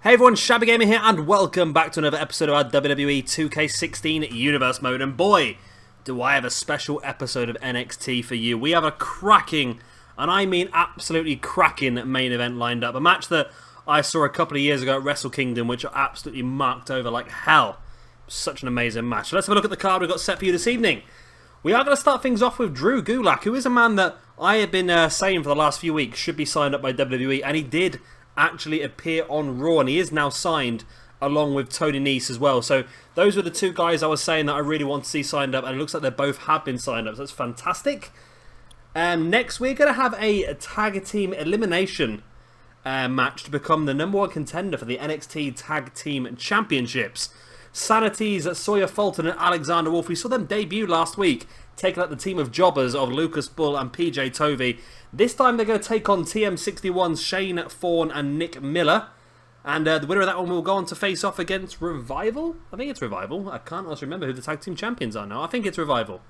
Hey everyone, Shabby Gamer here, and welcome back to another episode of our WWE 2K16 Universe Mode. And boy, do I have a special episode of NXT for you. We have a cracking, and I mean absolutely cracking, main event lined up. A match that I saw a couple of years ago at Wrestle Kingdom, which I absolutely marked over like hell. Such an amazing match. So let's have a look at the card we've got set for you this evening. We are going to start things off with Drew Gulak, who is a man that I have been saying for the last few weeks should be signed up by WWE, and he did actually appear on Raw, and he is now signed along with Tony Nese as well. So those were the two guys I was saying that I really want to see signed up, and it looks like they both have been signed up, so that's fantastic. Next we're going to have a tag team elimination match to become the #1 contender for the NXT Tag Team Championships. Sanity's Sawyer Fulton and Alexander Wolf, we saw them debut last week, taking out the team of jobbers of Lucas Bull and PJ Tovey. This time they're going to take on TM61's Shane Thorne and Nick Miller. And the winner of that one will go on to face off against Revival? I think it's Revival. I can't also remember who the tag team champions are now. I think it's Revival.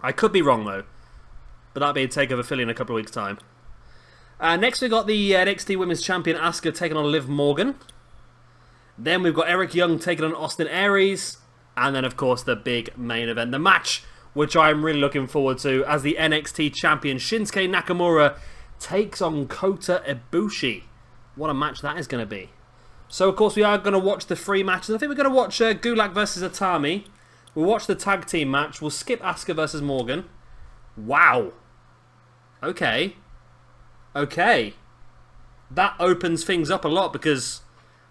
I could be wrong though. But that'll be a TakeOver Philly in a couple of weeks' time. Next we got the NXT Women's Champion Asuka taking on Liv Morgan. Then we've got Eric Young taking on Austin Aries. And then of course the big main event, the match, which I'm really looking forward to, as the NXT Champion Shinsuke Nakamura takes on Kota Ibushi. What a match that is going to be. So of course we are going to watch the three matches. I think we're going to watch Gulak versus Itami. We'll watch the tag team match. We'll skip Asuka versus Morgan. Wow. Okay. Okay. That opens things up a lot, because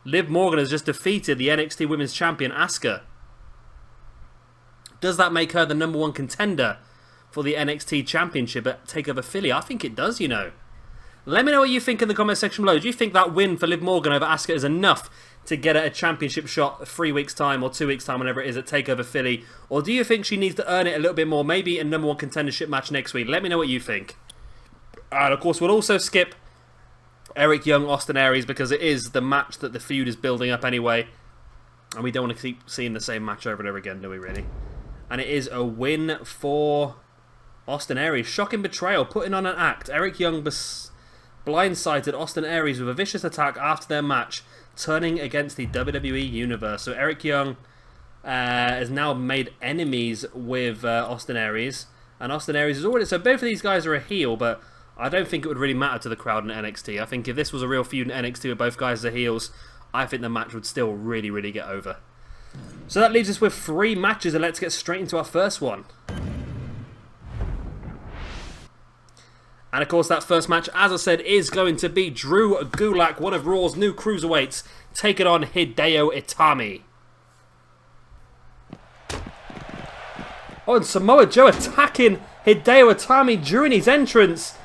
Liv Morgan has just defeated the NXT Women's Champion Asuka. Does that make her the #1 contender for the NXT Championship at TakeOver Philly? I think it does, you know. Let me know what you think in the comment section below. Do you think that win for Liv Morgan over Asuka is enough to get her a championship shot 3 weeks' time or 2 weeks' time, whenever it is, at TakeOver Philly? Or do you think she needs to earn it a little bit more, maybe a #1 contendership match next week? Let me know what you think. And of course, we'll also skip Eric Young, Austin Aries, because it is the match that the feud is building up anyway. And we don't want to keep seeing the same match over and over again, do we really? And it is a win for Austin Aries. Shocking betrayal, putting on an act. Eric Young blindsided Austin Aries with a vicious attack after their match, turning against the WWE Universe. So Eric Young has now made enemies with Austin Aries. And Austin Aries is already... So both of these guys are a heel, but I don't think it would really matter to the crowd in NXT. I think if this was a real feud in NXT with both guys as heels, I think the match would still really, really get over. So that leaves us with 3 matches, and let's get straight into our first one. And of course that first match, as I said, is going to be Drew Gulak, one of Raw's new cruiserweights, taking on Hideo Itami. Oh, and Samoa Joe attacking Hideo Itami during his entrance,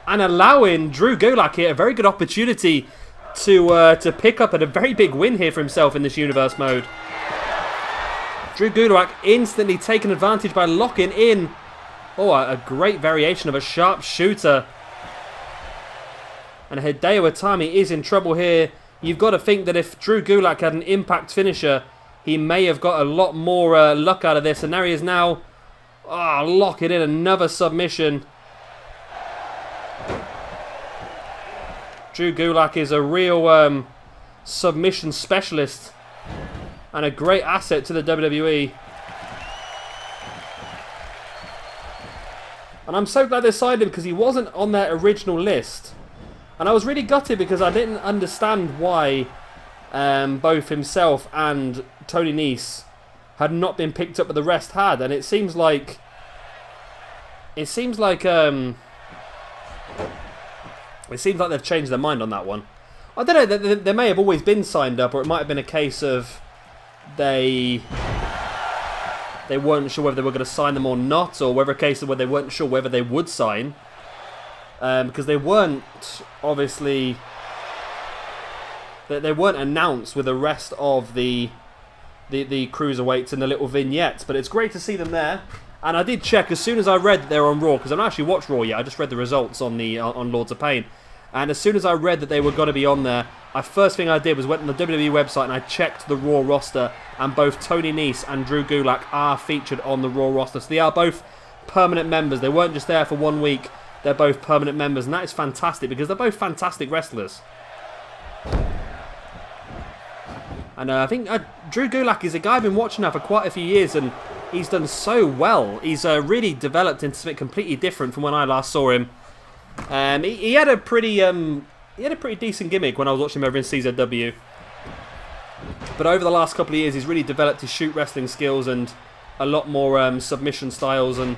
and allowing Drew Gulak here a very good opportunity to pick up a very big win here for himself in this Universe Mode. Drew Gulak instantly taken advantage by locking in. Oh, a great variation of a sharpshooter. And Hideo Itami is in trouble here. You've got to think that if Drew Gulak had an impact finisher, he may have got a lot more luck out of this. And there he is now, locking in another submission. Drew Gulak is a real submission specialist, and a great asset to the WWE. And I'm so glad they signed him, because he wasn't on their original list. And I was really gutted, because I didn't understand why both himself and Tony Nese had not been picked up, but the rest had. And it seems like they've changed their mind on that one. I don't know, they may have always been signed up, or it might have been a case of they weren't sure whether they were going to sign them or not, or whether a case of where they weren't sure whether they would sign, because they weren't, obviously, they weren't announced with the rest of the cruiserweights in the little vignettes. But it's great to see them there. And I did check as soon as I read that they were on Raw, because I don't actually watch Raw yet. I just read the results on Lords of Pain. And as soon as I read that they were going to be on there, first thing I did was went on the WWE website and I checked the Raw roster, and both Tony Nese and Drew Gulak are featured on the Raw roster. So they are both permanent members. They weren't just there for 1 week. They're both permanent members, and that is fantastic, because they're both fantastic wrestlers. And I think Drew Gulak is a guy I've been watching now for quite a few years, and he's done so well. He's really developed into something completely different from when I last saw him. He had a pretty decent gimmick when I was watching him over in CZW. But over the last couple of years, he's really developed his shoot wrestling skills and a lot more submission styles. And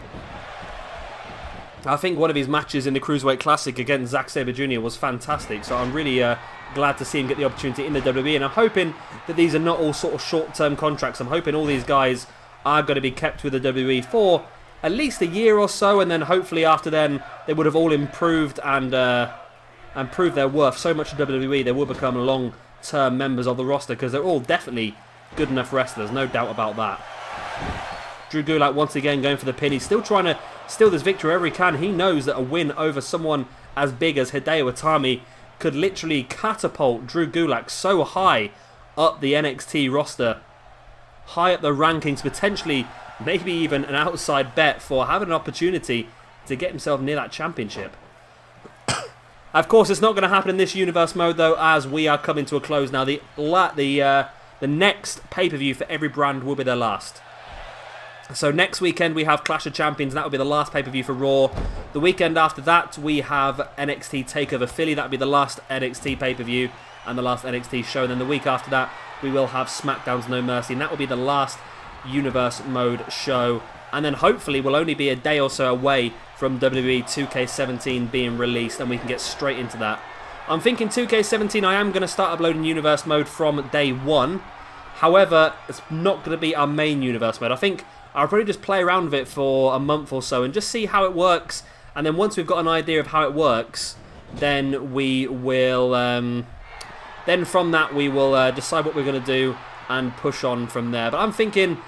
I think one of his matches in the Cruiserweight Classic against Zack Sabre Jr. was fantastic. So I'm really glad to see him get the opportunity in the WWE. And I'm hoping that these are not all sort of short-term contracts. I'm hoping all these guys are going to be kept with the WWE for at least a year or so. And then hopefully after then, they would have all improved and proved their worth so much to WWE. They will become long-term members of the roster because they're all definitely good enough wrestlers. No doubt about that. Drew Gulak once again going for the pin. He's still trying to steal this victory wherever he can. He knows that a win over someone as big as Hideo Itami could literally catapult Drew Gulak so high up the NXT roster, high up the rankings, potentially maybe even an outside bet for having an opportunity to get himself near that championship. Of course, it's not going to happen in this universe mode though, as we are coming to a close now. The next pay-per-view for every brand will be their last. So next weekend we have Clash of Champions, and that will be the last pay-per-view for Raw. The weekend after that we have NXT TakeOver Philly, that will be the last NXT pay-per-view and the last NXT show. And then the week after that we will have SmackDown's No Mercy, and that will be the last Universe Mode show. And then hopefully we'll only be a day or so away from WWE 2K17 being released, and we can get straight into that. I'm thinking 2K17 I am going to start uploading Universe Mode from day one. However, it's not going to be our main Universe Mode. I think I'll probably just play around with it for a month or so and just see how it works. And then once we've got an idea of how it works, then we will... then from that we will decide what we're going to do and push on from there. But I'm thinking...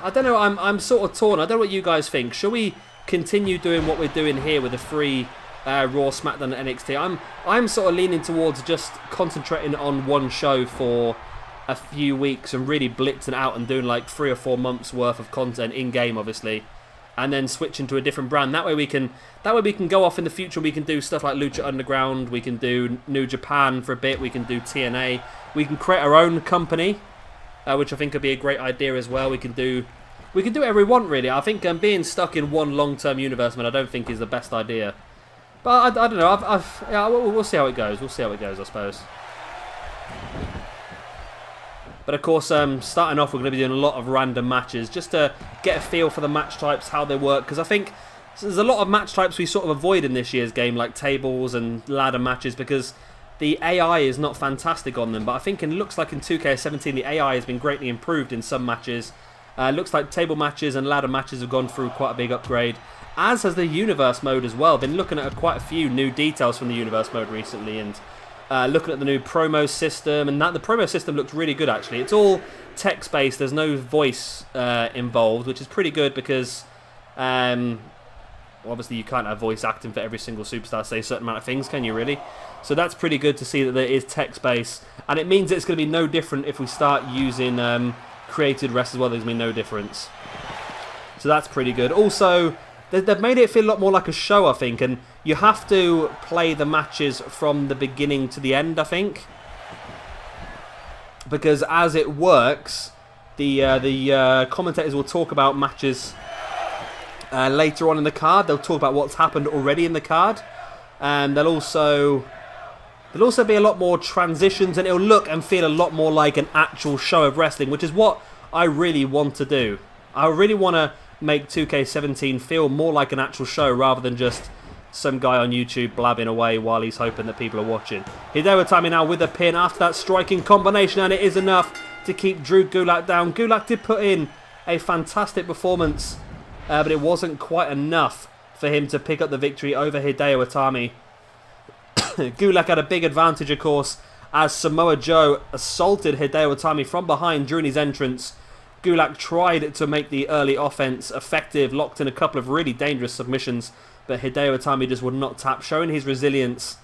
I don't know, I'm sort of torn. I don't know what you guys think. Shall we continue doing what we're doing here with the free Raw, SmackDown and NXT? I'm sort of leaning towards just concentrating on one show for a few weeks and really blitzing out and doing like 3 or 4 months worth of content in game, obviously, and then switching to a different brand. That way we can go off in the future. We can do stuff like Lucha Underground. We can do New Japan for a bit. We can do TNA. We can create our own company, which I think could be a great idea as well. We can do whatever we want, really. I think being stuck in one long-term universe, man, I don't think is the best idea. But I don't know. Yeah, we'll see how it goes. We'll see how it goes, I suppose. But of course, starting off, we're going to be doing a lot of random matches just to get a feel for the match types, how they work. Because I think there's a lot of match types we sort of avoid in this year's game, like tables and ladder matches, because the AI is not fantastic on them. But I think it looks like in 2K17 the AI has been greatly improved in some matches. Looks like table matches and ladder matches have gone through quite a big upgrade, as has the Universe Mode as well. Been looking at quite a few new details from the Universe Mode recently, and looking at the new promo system, and the promo system looks really good actually. It's all text-based, there's no voice involved, which is pretty good because obviously you can't have voice acting for every single superstar say a certain amount of things, can you really? So that's pretty good to see that there is text-based, and it means it's going to be no different if we start using created rest as well. There's going to be no difference. So that's pretty good. Also, they've made it feel a lot more like a show, I think, and you have to play the matches from the beginning to the end, I think. Because as it works, the commentators will talk about matches later on in the card. They'll talk about what's happened already in the card. And there'll also be a lot more transitions, and it'll look and feel a lot more like an actual show of wrestling, which is what I really want to do. I really want to make 2K17 feel more like an actual show rather than just some guy on YouTube blabbing away while he's hoping that people are watching. Hideo Itami now with a pin after that striking combination, and it is enough to keep Drew Gulak down. Gulak did put in a fantastic performance, but it wasn't quite enough for him to pick up the victory over Hideo Itami. Gulak had a big advantage, of course, as Samoa Joe assaulted Hideo Itami from behind during his entrance. Gulak tried to make the early offense effective, locked in a couple of really dangerous submissions, but Hideo Itami just would not tap, showing his resilience.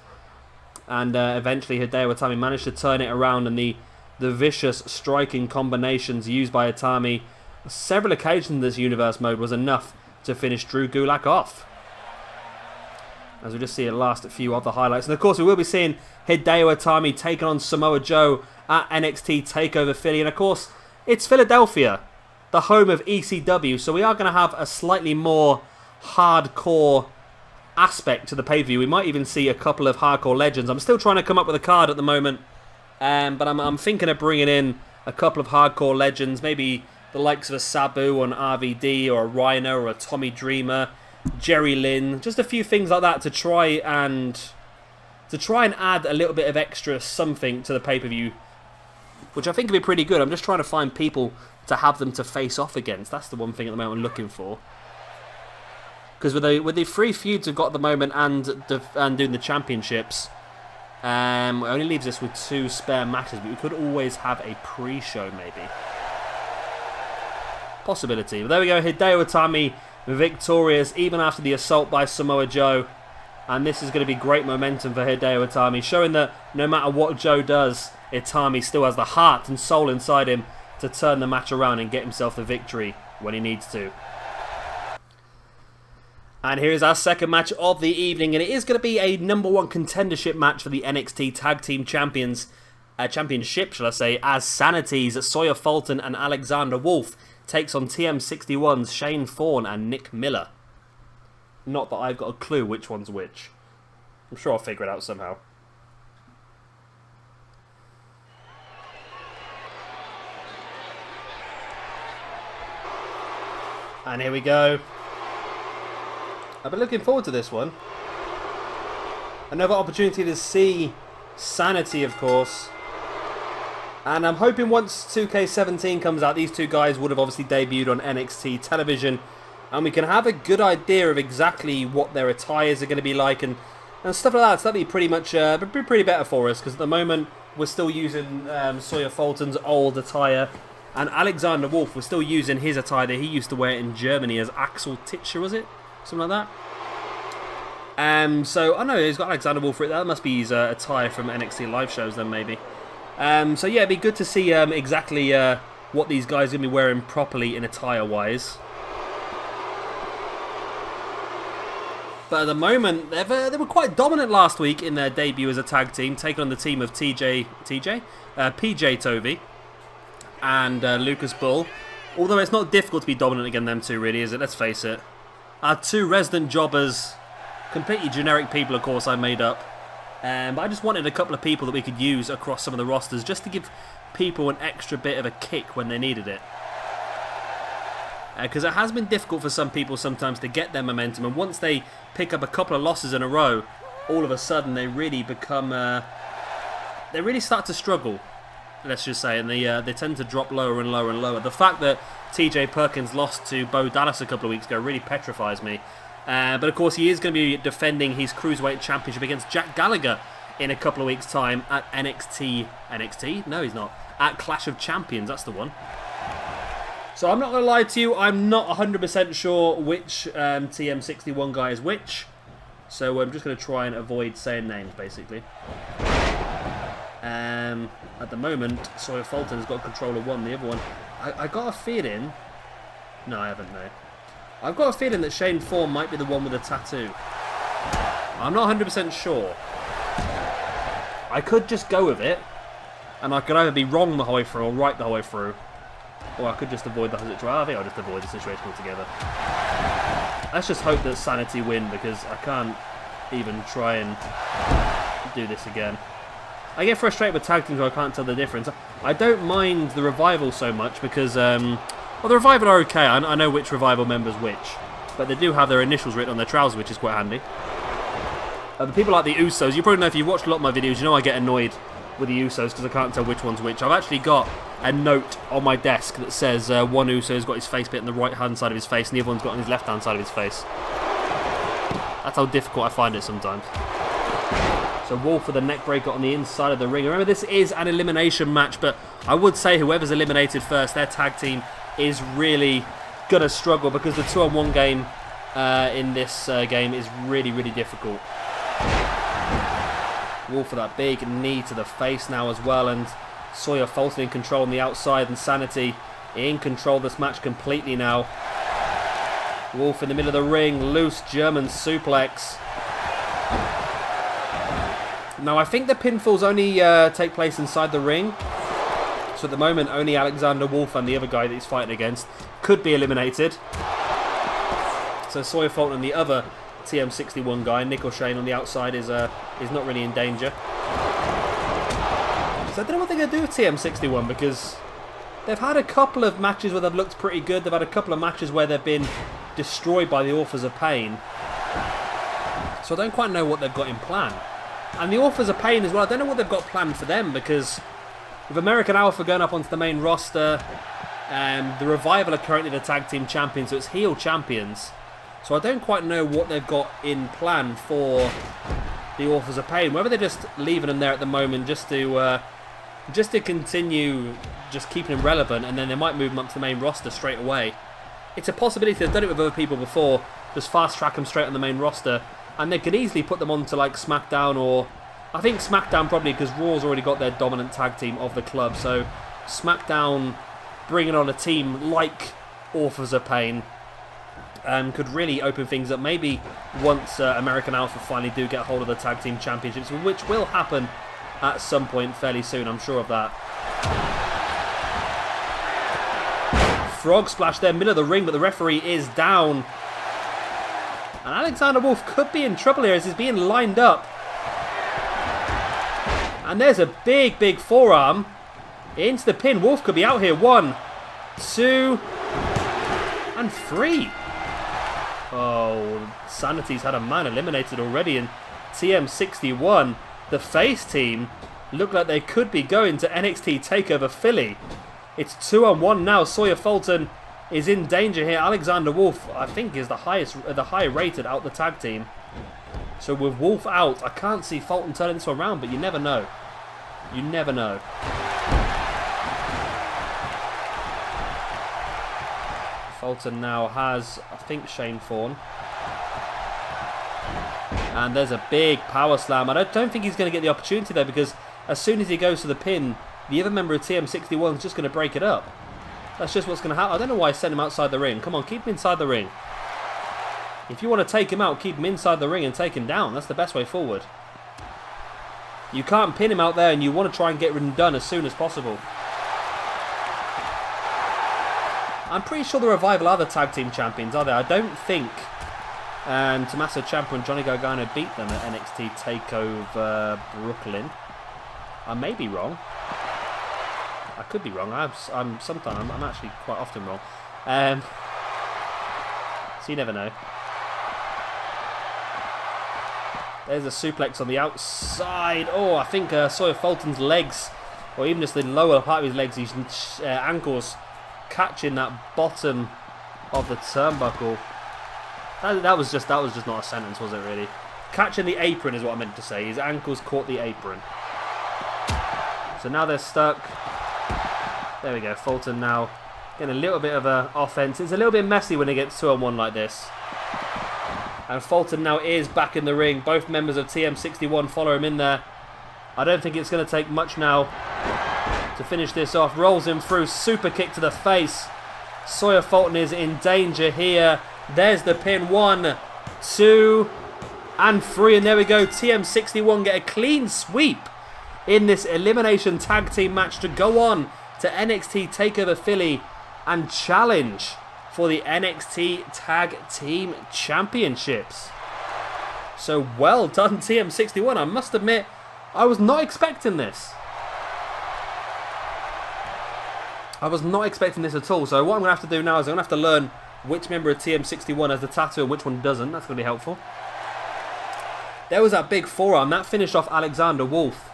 And eventually Hideo Itami managed to turn it around, and the vicious striking combinations used by Itami on several occasions in this Universe Mode was enough to finish Drew Gulak off. as we just see a last few other highlights. And of course, we will be seeing Hideo Itami taking on Samoa Joe at NXT TakeOver Philly. And of course, it's Philadelphia, the home of ECW, so we are going to have a slightly more hardcore aspect to the pay-per-view. We might even see a couple of hardcore legends. I'm still trying to come up with a card at the moment, but I'm thinking of bringing in a couple of hardcore legends, maybe the likes of a Sabu or an RVD or a Rhino or a Tommy Dreamer, Jerry Lynn, just a few things like that to try and add a little bit of extra something to the pay-per-view, which I think would be pretty good. I'm just trying to find people to have them to face off against. That's the one thing at the moment I'm looking for. Because with the 3 feuds we've got at the moment and doing the championships, it only leaves us with 2 spare matches, but we could always have a pre-show maybe. Possibility. But there we go, Hideo Itami victorious even after the assault by Samoa Joe. And this is going to be great momentum for Hideo Itami, showing that no matter what Joe does, Itami still has the heart and soul inside him to turn the match around and get himself the victory when he needs to. And here is our second match of the evening, and it is going to be a #1 contendership match for the NXT Tag Team Championship, shall I say, as Sanity's Sawyer Fulton and Alexander Wolf takes on TM61's Shane Thorne and Nick Miller. Not that I've got a clue which one's which. I'm sure I'll figure it out somehow. And here we go. I've been looking forward to this one. Another opportunity to see Sanity, of course. And I'm hoping once 2K17 comes out, these two guys would have obviously debuted on NXT television. And we can have a good idea of exactly what their attires are going to be like and stuff like that. So that'd be pretty much pretty better for us. Because at the moment, we're still using Sawyer Fulton's old attire. And Alexander Wolf, we're still using his attire that he used to wear in Germany as Axel Titscher, was it? Something like that. So, I know he's got Alexander Wolf for it. That must be his attire from NXT live shows then, maybe. So, yeah, it'd be good to see exactly what these guys are going to be wearing properly in attire-wise. But at the moment, they were quite dominant last week in their debut as a tag team, taking on the team of PJ Tovey and Lucas Bull. Although it's not difficult to be dominant against them two, really, is it? Let's face it. Our 2 resident jobbers, completely generic people, of course, I made up. But I just wanted a couple of people that we could use across some of the rosters just to give people an extra bit of a kick when they needed it. Because it has been difficult for some people sometimes to get their momentum, and once they pick up a couple of losses in a row, all of a sudden they really become... they really start to struggle, let's just say, and they tend to drop lower and lower and lower. The fact that TJ Perkins lost to Bo Dallas a couple of weeks ago really petrifies me. But of course he is going to be defending his Cruiserweight Championship against Jack Gallagher in a couple of weeks' time at NXT? No, he's not. At Clash of Champions, that's the one. So I'm not going to lie to you, I'm not 100% sure which TM61 guy is which. So I'm just going to try and avoid saying names, basically. At the moment, Sawyer Fulton has got control of one. The other one, I got a feeling... No, I haven't, no. I've got a feeling that Shane Thorne might be the one with a tattoo. I'm not 100% sure. I could just go with it, and I could either be wrong the whole way through or right the whole way through. Or I could just avoid the situation. I think I'll just avoid the situation altogether. Let's just hope that Sanity win, because I can't even try and do this again. I get frustrated with tag teams where I can't tell the difference. I don't mind the Revival so much because, well, the Revival are okay. I know which Revival member's which. But they do have their initials written on their trousers, which is quite handy. The people like the Usos, you probably know if you've watched a lot of my videos, you know I get annoyed with the Usos because I can't tell which one's which. I've actually got a note on my desk that says one Uso's got his face bit on the right hand side of his face and the other one's got on his left hand side of his face. That's how difficult I find it sometimes. So Wolf with a neck breaker on the inside of the ring. Remember, this is an elimination match, but I would say whoever's eliminated first, their tag team is really going to struggle because the 2-on-1 game in this game is really, really difficult. Wolf for that big knee to the face now as well, and Sawyer Fulton in control on the outside, and Sanity in control of this match completely now. Wolf in the middle of the ring, loose German suplex. Now, I think the pinfalls only take place inside the ring. So at the moment, only Alexander Wolf and the other guy that he's fighting against could be eliminated. So Sawyer Fulton and the other TM61 guy, Nick O'Shane on the outside, is not really in danger. So I don't know what they're going to do with TM61, because they've had a couple of matches where they've looked pretty good. They've had a couple of matches where they've been destroyed by the Authors of Pain. So I don't quite know what they've got in plan. And the Authors of Pain as well, I don't know what they've got planned for them, because with American Alpha going up onto the main roster, the Revival are currently the tag team champions, so it's heel champions. So I don't quite know what they've got in plan for the Authors of Pain. Whether they're just leaving them there at the moment just to continue just keeping them relevant, and then they might move them up to the main roster straight away. It's a possibility. They've done it with other people before. Just fast track them straight on the main roster, and they could easily put them onto like SmackDown, or I think SmackDown probably, because Raw's already got their dominant tag team of the club. So SmackDown bringing on a team like Authors of Pain could really open things up. Maybe once American Alpha finally do get hold of the tag team championships, which will happen at some point fairly soon, I'm sure of that. Frog splash there, middle of the ring, but the referee is down. And Alexander Wolf could be in trouble here as he's being lined up. And there's a big, big forearm into the pin. Wolf could be out here. 1, 2, and 3. Oh, Sanity's had a man eliminated already, and TM61, the face team, look like they could be going to NXT TakeOver Philly. It's 2-on-1 now. Sawyer Fulton is in danger here. Alexander Wolf, I think, is the higher rated out the tag team. So with Wolf out, I can't see Fulton turning this around, but you never know. You never know. Fulton now has, I think, Shane Thorne. And there's a big power slam. I don't think he's going to get the opportunity there, because as soon as he goes to the pin, the other member of TM61 is just going to break it up. That's just what's going to happen. I don't know why I sent him outside the ring. Come on, keep him inside the ring. If you want to take him out, keep him inside the ring and take him down. That's the best way forward. You can't pin him out there, and you want to try and get him done as soon as possible. I'm pretty sure the Revival are the tag team champions, are they? I don't think Tommaso Ciampa and Johnny Gargano beat them at NXT TakeOver Brooklyn. I may be wrong. I could be wrong. I'm actually quite often wrong. So you never know. There's a suplex on the outside. Oh, I think Sawyer Fulton's legs, or even just the lower part of his legs, his ankles, catching that bottom of the turnbuckle. That was just not a sentence, was it really? Catching the apron is what I meant to say. His ankles caught the apron. So now they're stuck. There we go. Fulton now getting a little bit of an offense. It's a little bit messy when it gets 2-on-1 like this. And Fulton now is back in the ring. Both members of TM61 follow him in there. I don't think it's going to take much now to finish this off. Rolls him through. Super kick to the face. Sawyer Fulton is in danger here. There's the pin. 1, 2, and 3. And there we go. TM61 get a clean sweep in this elimination tag team match to go on to NXT TakeOver Philly and challenge for the NXT Tag Team Championships. So well done, TM61. I must admit, I was not expecting this. I was not expecting this at all. So what I'm going to have to do now is I'm going to have to learn which member of TM61 has the tattoo and which one doesn't. That's going to be helpful. There was that big forearm. That finished off Alexander Wolf.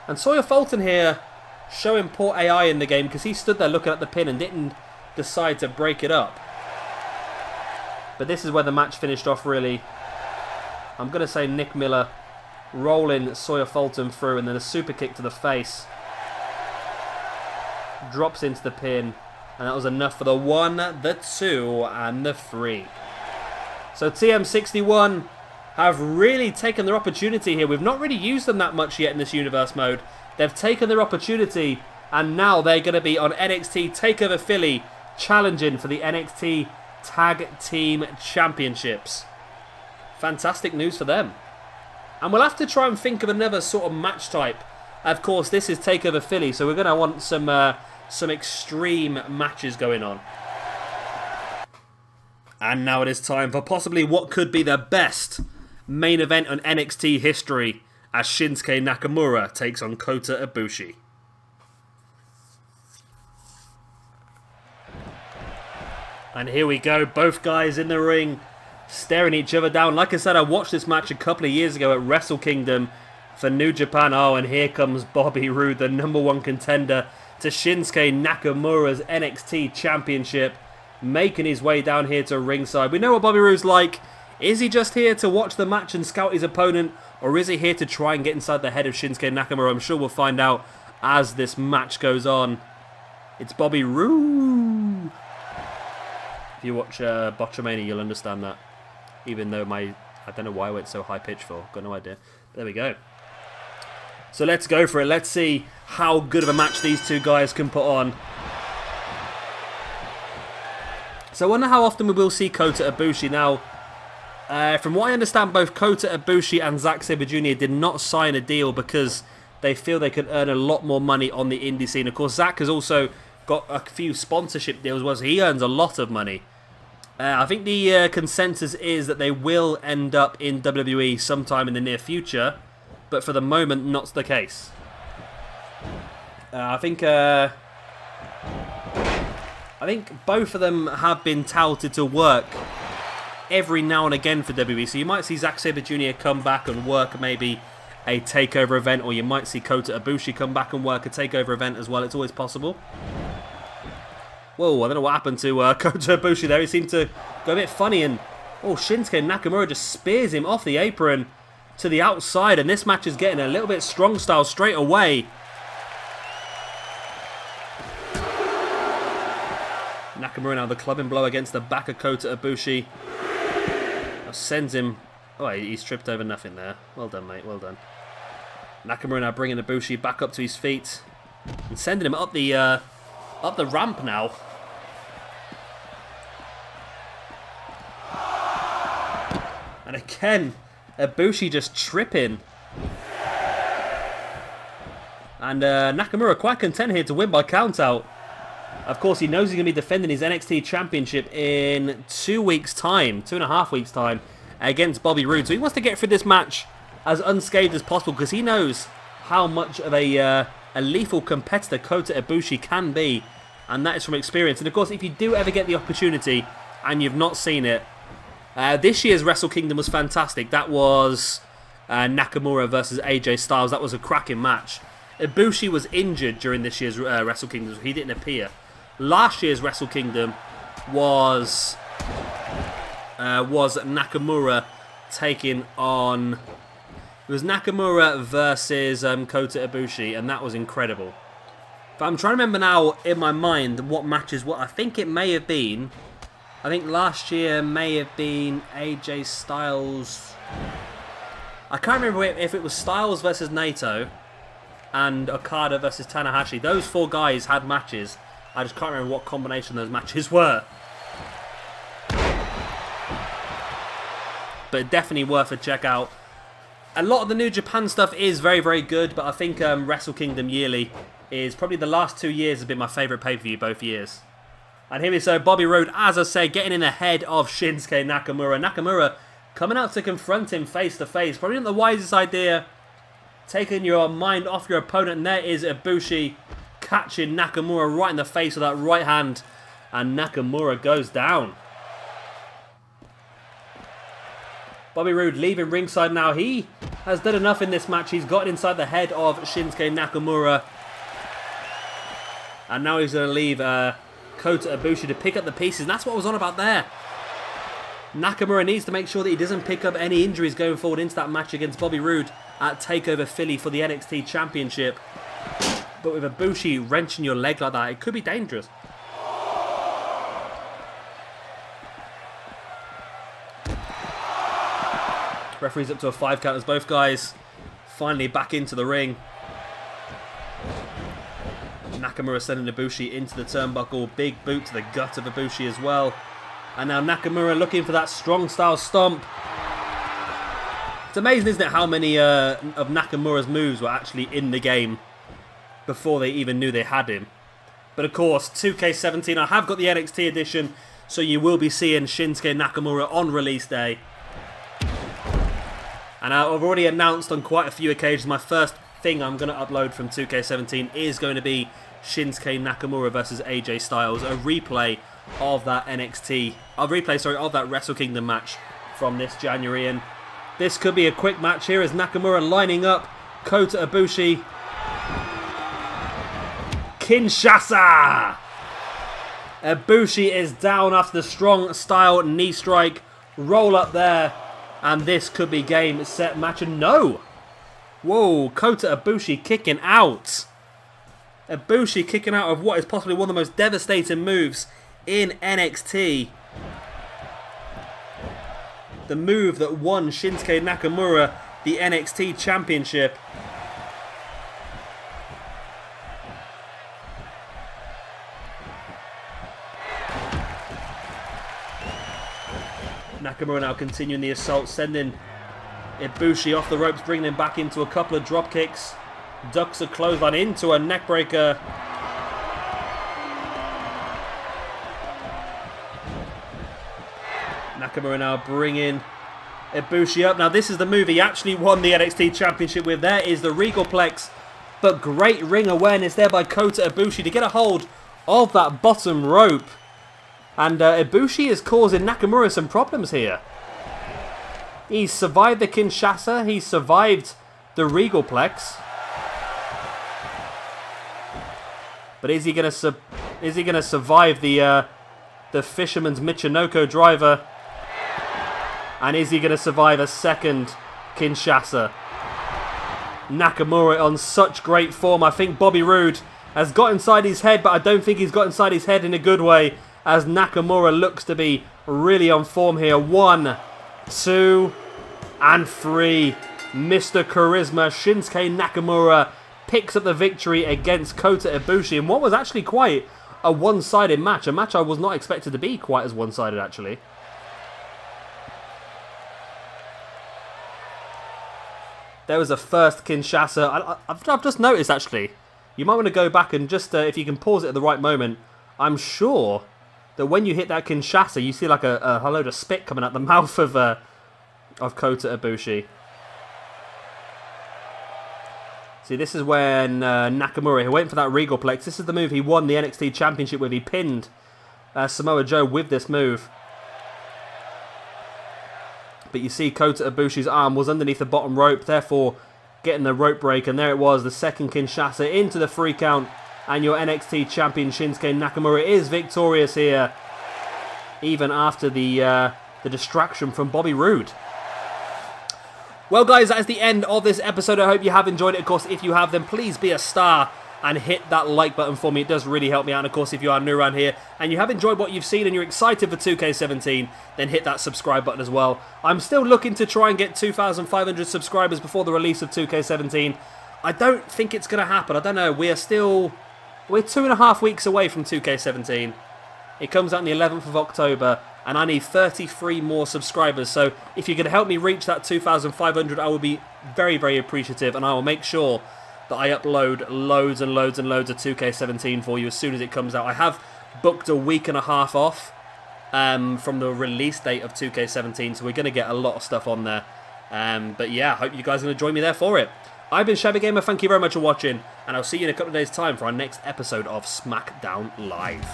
And Sawyer Fulton here showing poor AI in the game, because he stood there looking at the pin and didn't decide to break it up. But this is where the match finished off, really. I'm going to say Nick Miller rolling Sawyer Fulton through, and then a super kick to the face. Drops into the pin, and that was enough for the 1, the 2, and the 3. So TM61 have really taken their opportunity here. We've not really used them that much yet in this universe mode. They've taken their opportunity, and now they're going to be on NXT TakeOver Philly, challenging for the NXT Tag Team Championships. Fantastic news for them. And we'll have to try and think of another sort of match type. Of course, this is TakeOver Philly, so we're going to want some extreme matches going on. And now it is time for possibly what could be the best main event on NXT history as Shinsuke Nakamura takes on Kota Ibushi. And here we go, both guys in the ring, staring each other down. Like I said, I watched this match a couple of years ago at Wrestle Kingdom for New Japan. Oh, and here comes Bobby Roode, the #1 contender to Shinsuke Nakamura's NXT Championship, making his way down here to ringside. We know what Bobby Roode's like. Is he just here to watch the match and scout his opponent, or is he here to try and get inside the head of Shinsuke Nakamura? I'm sure we'll find out as this match goes on. It's Bobby Roode. If you watch Botchamania, you'll understand that. Even though I don't know why I went so high pitched for. Got no idea. There we go. So let's go for it. Let's see how good of a match these two guys can put on. So I wonder how often we will see Kota Ibushi. Now, from what I understand, both Kota Ibushi and Zack Sabre Jr. did not sign a deal because they feel they could earn a lot more money on the indie scene. Of course, Zack has also got a few sponsorship deals, so he earns a lot of money. I think the consensus is that they will end up in WWE sometime in the near future, but for the moment, not the case. I think both of them have been touted to work every now and again for WWE. So you might see Zack Sabre Jr. come back and work maybe a takeover event, or you might see Kota Ibushi come back and work a takeover event as well. It's always possible. Whoa, I don't know what happened to Kota Ibushi there. He seemed to go a bit funny, and Shinsuke Nakamura just spears him off the apron to the outside, and this match is getting a little bit strong style straight away. Nakamura now the clubbing blow against the back of Kota Ibushi. Sends him... Oh, he's tripped over nothing there. Well done, mate. Well done. Nakamura now bringing Ibushi back up to his feet and sending him up the ramp now. And again, Ibushi just tripping. And Nakamura quite content here to win by countout. Of course, he knows he's going to be defending his NXT Championship in 2 weeks' time, 2.5 weeks' time, against Bobby Roode. So he wants to get through this match as unscathed as possible because he knows how much of a lethal competitor Kota Ibushi can be, and that is from experience. And of course, if you do ever get the opportunity and you've not seen it, this year's Wrestle Kingdom was fantastic. That was Nakamura versus AJ Styles. That was a cracking match. Ibushi was injured during this year's Wrestle Kingdom, so he didn't appear. Last year's Wrestle Kingdom was Nakamura taking on... It was Nakamura versus Kota Ibushi, and that was incredible. But I'm trying to remember now in my mind what matches... What I think it may have been... I think last year may have been AJ Styles... I can't remember if it was Styles versus Naito and Okada versus Tanahashi. Those four guys had matches. I just can't remember what combination those matches were. But definitely worth a check out. A lot of the New Japan stuff is very, very good, but I think Wrestle Kingdom yearly is probably the last 2 years has been my favourite pay-per-view both years. And here we go, Bobby Roode, as I say, getting in the head of Shinsuke Nakamura. Nakamura coming out to confront him face to face. Probably not the wisest idea. Taking your mind off your opponent, and there is Ibushi catching Nakamura right in the face with that right hand, and Nakamura goes down. Bobby Roode leaving ringside now. He has done enough in this match. He's gotten inside the head of Shinsuke Nakamura, and now he's going to leave Kota Ibushi to pick up the pieces, and that's what I was on about there. Nakamura needs to make sure that he doesn't pick up any injuries going forward into that match against Bobby Roode at TakeOver Philly for the NXT Championship. But with Ibushi wrenching your leg like that, it could be dangerous. Referee's up to a 5 count as both guys finally back into the ring. Nakamura sending Ibushi into the turnbuckle. Big boot to the gut of Ibushi as well. And now Nakamura looking for that strong style stomp. It's amazing, isn't it, how many of Nakamura's moves were actually in the game before they even knew they had him. But of course, 2K17, I have got the NXT edition, so you will be seeing Shinsuke Nakamura on release day. And I've already announced on quite a few occasions, my first thing I'm going to upload from 2K17 is going to be Shinsuke Nakamura versus AJ Styles, a replay of that of that Wrestle Kingdom match from this January. And this could be a quick match here as Nakamura lining up Kota Ibushi. Kinshasa! Ibushi is down after the strong style knee strike. Roll up there. And this could be game, set, match, and no! Whoa, Kota Ibushi kicking out. Ibushi kicking out of what is possibly one of the most devastating moves in NXT. The move that won Shinsuke Nakamura the NXT Championship. Nakamura now continuing the assault, sending Ibushi off the ropes, bringing him back into a couple of drop kicks. Ducks a clothesline into a neckbreaker. Nakamura now bringing Ibushi up. Now this is the move he actually won the NXT Championship with. There is the Regalplex, but great ring awareness there by Kota Ibushi to get a hold of that bottom rope. And Ibushi is causing Nakamura some problems here. He's survived the Kinshasa. He's survived the Regalplex. But is he going to survive the Fisherman's Michinoku driver? And is he going to survive a second Kinshasa? Nakamura on such great form. I think Bobby Roode has got inside his head, but I don't think he's got inside his head in a good way, as Nakamura looks to be really on form here. 1, 2, and 3. Mr. Charisma, Shinsuke Nakamura, picks up the victory against Kota Ibushi in what was actually quite a one-sided match. A match I was not expected to be quite as one-sided, actually. There was a first Kinshasa. I've just noticed, actually. You might want to go back and just, if you can pause it at the right moment, I'm sure that when you hit that Kinshasa, you see like a load of spit coming out the mouth of Kota Ibushi. See, this is when Nakamura, he went for that Regalplex. This is the move he won the NXT Championship with. He pinned Samoa Joe with this move. But you see Kota Ibushi's arm was underneath the bottom rope, therefore getting the rope break. And there it was, the second Kinshasa into the 3 count. And your NXT champion Shinsuke Nakamura is victorious here, even after the distraction from Bobby Roode. Well, guys, that is the end of this episode. I hope you have enjoyed it. Of course, if you have, then please be a star and hit that like button for me. It does really help me out. And of course, if you are new around here and you have enjoyed what you've seen and you're excited for 2K17, then hit that subscribe button as well. I'm still looking to try and get 2,500 subscribers before the release of 2K17. I don't think it's going to happen. I don't know. We're 2.5 weeks away from 2K17. It comes out on the 11th of October, and I need 33 more subscribers. So if you could help me reach that 2,500, I will be very, very appreciative, and I will make sure that I upload loads and loads and loads of 2K17 for you as soon as it comes out. I have booked a week and a half off from the release date of 2K17, so we're going to get a lot of stuff on there. But yeah, I hope you guys are going to join me there for it. I've been Shabby Gamer, thank you very much for watching, and I'll see you in a couple of days' time for our next episode of SmackDown Live.